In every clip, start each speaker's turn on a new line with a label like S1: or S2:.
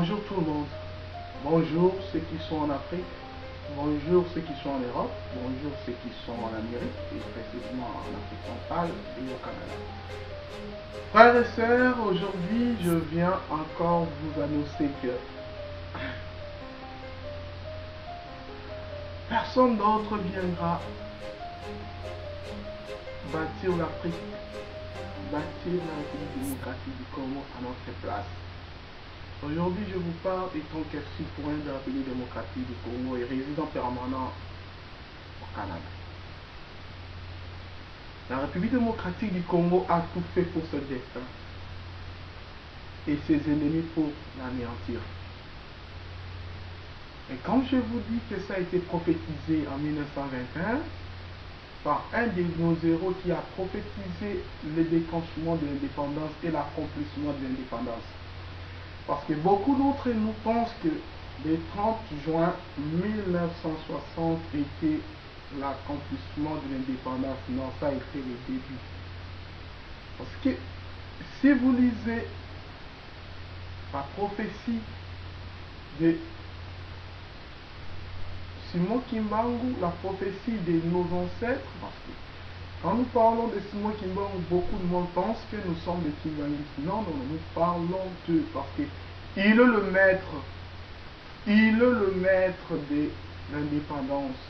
S1: Bonjour tout le monde. Bonjour ceux qui sont en Afrique. Bonjour ceux qui sont en Europe. Bonjour ceux qui sont en Amérique et précisément en Afrique centrale et au Canada. Frères et sœurs, aujourd'hui je viens encore vous annoncer que personne d'autre viendra bâtir l'Afrique, bâtir la République démocratique du Congo à notre place. Aujourd'hui, je vous parle étant que citoyen de la République démocratique du Congo et résident permanent au Canada. La République démocratique du Congo a tout fait pour ce destin et ses ennemis pour l'anéantir. Et quand je vous dis que ça a été prophétisé en 1921 par un de nos héros qui a prophétisé le déclenchement de l'indépendance et l'accomplissement de l'indépendance. Parce que beaucoup d'entre nous pensent que le 30 juin 1960 était l'accomplissement de l'indépendance. Non, ça a été le début. Parce que si vous lisez la prophétie de Simon Kimbangu, la prophétie de nos ancêtres, parce que quand nous parlons de Simon Kimbangu, beaucoup de monde pense que nous sommes des Kimbanguistes. Non, non, nous parlons d'eux parce que il est le maître de l'indépendance.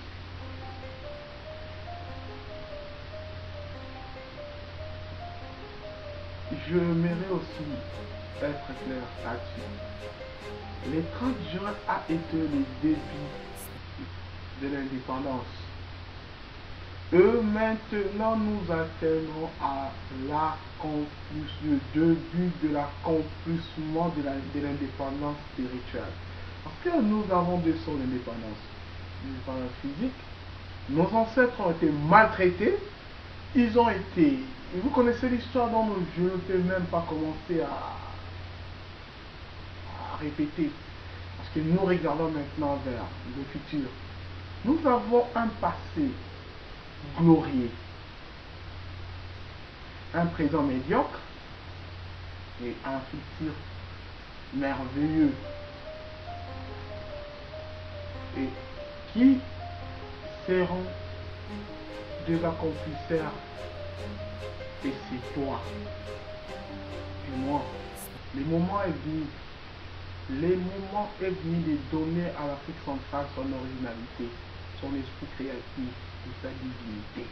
S1: Je m'aimerais aussi être clair là-dessus. Le 30 juin a été le début de l'indépendance. Maintenant, nous atteignons à le début de l'accomplissement de l'indépendance spirituelle. Parce que nous avons deux sortes d'indépendance. L'indépendance physique. Nos ancêtres ont été maltraités. Ils ont été... Vous connaissez l'histoire dont je ne peux même pas commencer à répéter. Parce que nous regardons maintenant vers le futur. Nous avons un passé glorieux, un présent médiocre et un futur merveilleux. Et qui seront des accomplisseurs? Et c'est toi et moi. Le moment est venu. Le moment est venu de donner à l'Afrique centrale son originalité, son esprit créatif et sa divinité.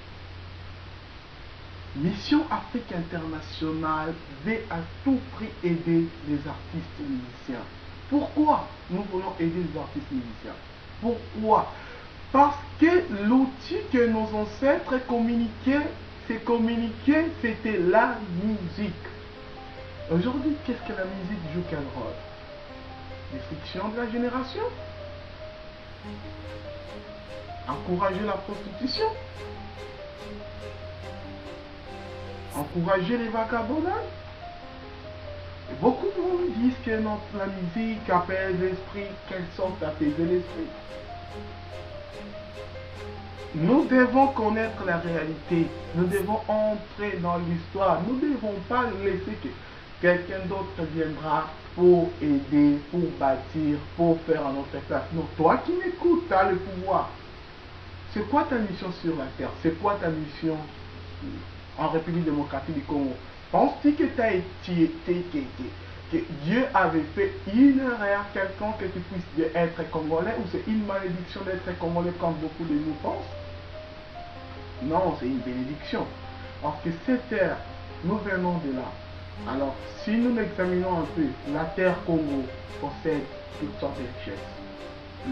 S1: Mission Afrique Internationale veut à tout prix aider les artistes musiciens. Pourquoi nous voulons aider les artistes musiciens? Pourquoi? Parce que l'outil que nos ancêtres communiquaient, c'était la musique. Aujourd'hui, qu'est-ce que la musique joue quel rôle? Destruction de la génération, encourager la prostitution, encourager les vagabondages. Et beaucoup de monde disent que la musique apaise l'esprit. Quelle sorte d'apaiser l'esprit? Nous devons connaître la réalité. Nous devons entrer dans l'histoire. Nous ne devons pas laisser que quelqu'un d'autre viendra pour aider, pour bâtir, pour faire à notre place. Non, toi qui m'écoutes, tu as le pouvoir. C'est quoi ta mission sur la terre? C'est quoi ta mission en République démocratique du Congo? Penses-tu que que Dieu avait fait une erreur quelconque que tu puisses être congolais, ou c'est une malédiction d'être congolais comme beaucoup de nous pensent? Non, c'est une bénédiction. Parce que cette terre, nous venons de là. Alors, si nous examinons un peu, la terre Congo possède toutes sortes de richesses.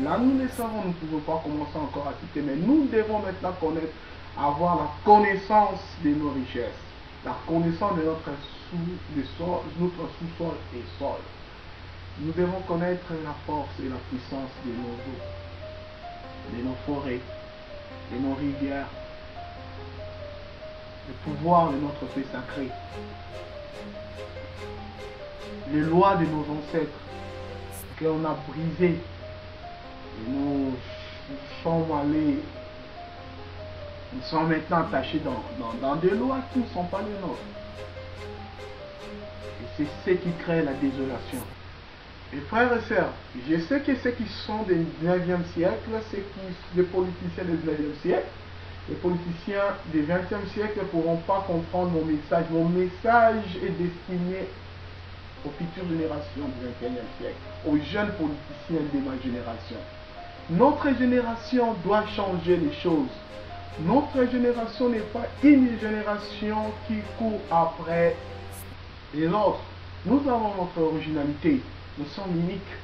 S1: Là, nous ne savons, nous ne pouvons pas commencer encore à citer, mais nous devons maintenant connaître, avoir la connaissance de nos richesses, la connaissance de notre sous-sol et sol. Nous devons connaître la force et la puissance de nos eaux, de nos forêts, de nos rivières, le pouvoir de notre paix sacré, les lois de nos ancêtres qu'on a brisées. Et nous sommes allés, nous sommes maintenant attachés dans des lois qui ne sont pas les nôtres. Et c'est ce qui crée la désolation. Et frères et sœurs, je sais que ceux qui sont du 9e siècle, les politiciens du 9e siècle, les politiciens du 20e siècle ne pourront pas comprendre mon message. Mon message est destiné aux futures générations du 21e siècle, aux jeunes politiciens de ma génération. Notre génération doit changer les choses. Notre génération n'est pas une génération qui court après les autres. Nous avons notre originalité. Nous sommes uniques.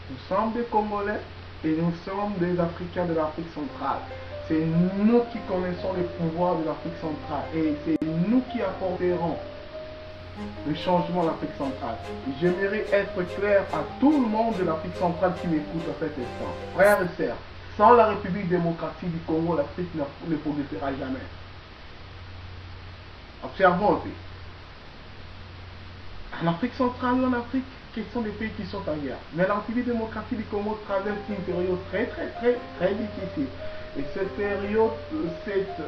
S1: Nous sommes des Congolais et nous sommes des Africains de l'Afrique centrale. C'est nous qui connaissons les pouvoirs de l'Afrique centrale et c'est nous qui apporterons le changement de l'Afrique centrale. J'aimerais être clair à tout le monde de l'Afrique centrale qui m'écoute à cet instant. Frères et sœurs, sans la République démocratique du Congo, l'Afrique ne progressera jamais. Observons un peu. En Afrique centrale ou en Afrique, ce sont des pays qui sont en guerre. Mais la République démocratique du Congo traverse une période très difficile. Et cette période, cette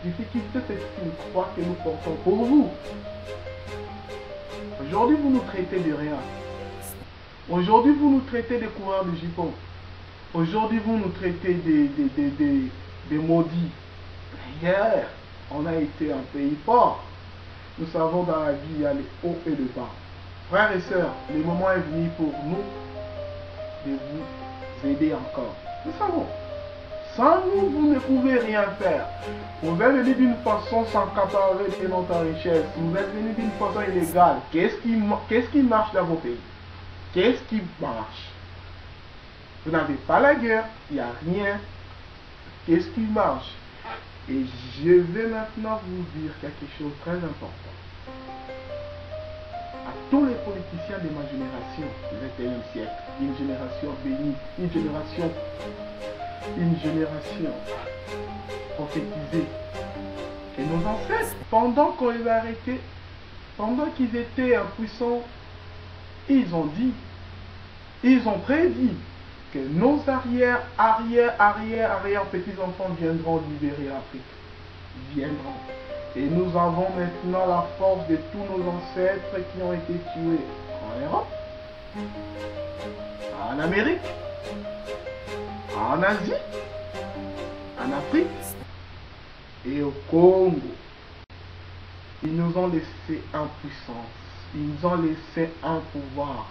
S1: difficulté, c'est une croix que nous portons pour vous. Aujourd'hui, vous nous traitez de rien. Aujourd'hui, vous nous traitez de coureurs de jupons. Aujourd'hui, vous nous traitez de maudits. Hier, on a été un pays fort. Nous savons dans la vie, il y a les hauts et les bas. Frères et sœurs, le moment est venu pour nous de vous aider encore. Nous savons. Sans nous, vous ne pouvez rien faire. Vous êtes venu d'une façon sans s'accaparer de notre richesse. Vous êtes venu d'une façon illégale. Qu'est-ce qui marche dans vos pays? Qu'est-ce qui marche? Vous n'avez pas la guerre, il n'y a rien. Qu'est-ce qui marche? Et je vais maintenant vous dire quelque chose de très important. À tous les politiciens de ma génération du 21e siècle, une génération bénie, une génération prophétisée. Et nos ancêtres, pendant qu'on les a arrêtés, pendant qu'ils étaient impuissants, ils ont dit, ils ont prédit que nos arrière petits-enfants viendront libérer l'Afrique. Viendront. Et nous avons maintenant la force de tous nos ancêtres qui ont été tués en Europe, en Amérique, en Asie, en Afrique et au Congo. Ils nous ont laissé impuissance. Ils nous ont laissé un pouvoir.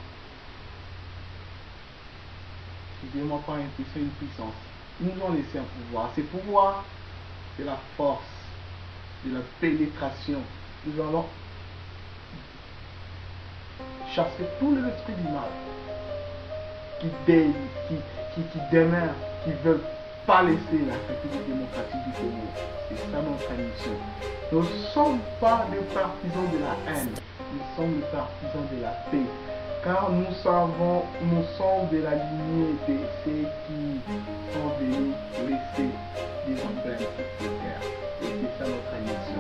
S1: Excusez-moi, pas impuissance, une puissance. Ils nous ont laissé un pouvoir. Ce pouvoir, c'est la force, de la pénétration. Nous allons chasser tous les esprits du mal qui demeurent, qui ne veulent pas laisser la République démocratique du Congo. C'est ça notre mission. Nous ne sommes pas des partisans de la haine, nous sommes des partisans de la paix. Car nous savons, nous sommes de la lignée de ceux qui sont venus laisser des emblèmes sur cette terre. Et c'est ça notre mission.